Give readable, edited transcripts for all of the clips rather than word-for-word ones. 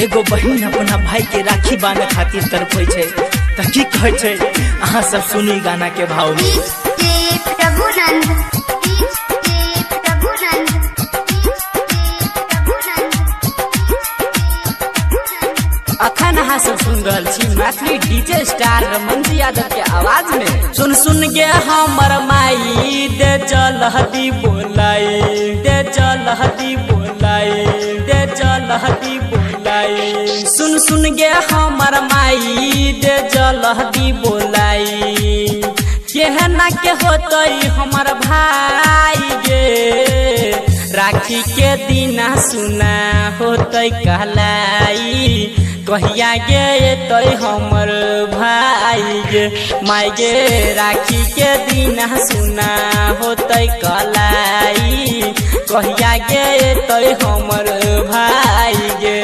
एगो बहन अपना भाई के राखी बांधे खातिर तरफै छै त की कहै छै अहाँ सब सुनी गाना के भाव में। अखन अहाँ सब सुन रहल छी मैथिली डीजे स्टार रमन यादव के आवाज में। सुन सुन गे हमर माई दे जलहदी बोलाई, दे जलहदी बोलाई, दे जलहदी बोलाई। सुन सुन गे हमर माई दे जलहदी बोलाई। केहना के होतई हमर भाई गे, राखी के दिना सुना होतई कहलाई। कहिया गे तय हमर भाई गे, माई गे राखी के दिना सुना होतई कहलाई। कहिया गे तय हमर भाई गे।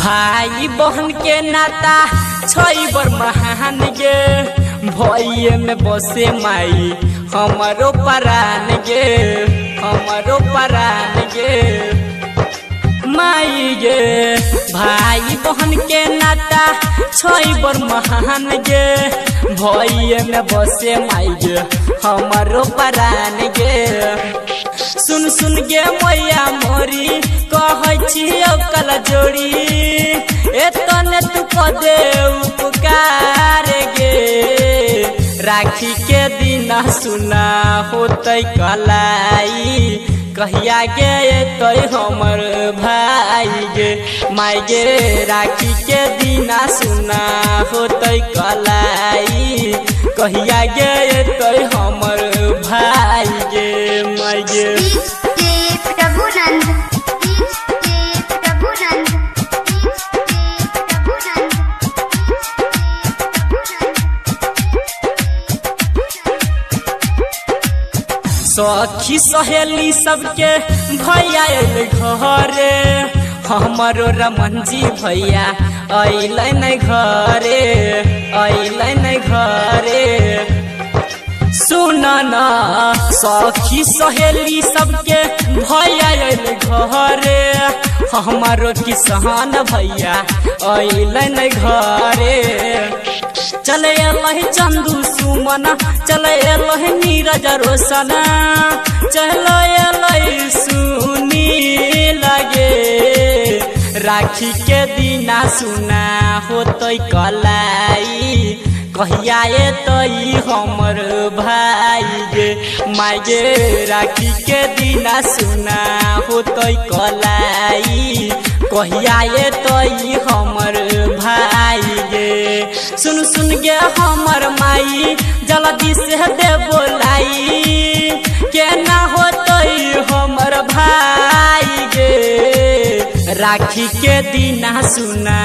भाई बहन के नाता छई बर महान गे, भइये में बसे माई हमरो परान गे, हमरो परान गे माई गे। भाई बहन के नाता छई बर महान गे, भइये में बसे माई गे हमरो परान गे। सुन सुन गे मैया मोरी कहै छी कल जोड़ी, एतने तू कदे उपकार गे। राखी के दिना सुना होतई कलाई। कहिया गे तय हमर भाई गे, माई गे राखी के दिना सुना होतई कलाई। कहिया गे तय हमर भाई गे, माई गे। सखी सहेली सबके भैया अइल घरे, हमरो रमन जी भैया अइल नहीं घरे, अइल नहीं घरे। सुन न सखी सहेली सबके भैया अइल घरे, हमारो किसान भैया अइल नहीं घरे। चले अल्लाह चंदू सुमन, चले अल्लाह नीरज रोशन, चले अल्लाह सुनी लगे। राखी के दिना सुना होतई कलाई। कहिया तई हमर भाई गे, माई गे राखी के दिना सुना होतई कलाई। कहिया तई हमर भाई गे। सुन सुन गे हमर माई जल्दी से दे बोलाई। केना होतई हमर भाई गे, राखी के दिना सुना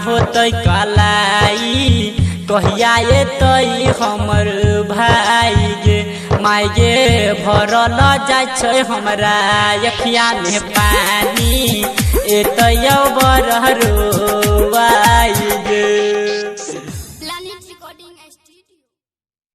होतई कलाई। कहिया तई हमर भाई गे, माई गे भरल जाय छै हमरा अखिया में पानी। एतय बरहरो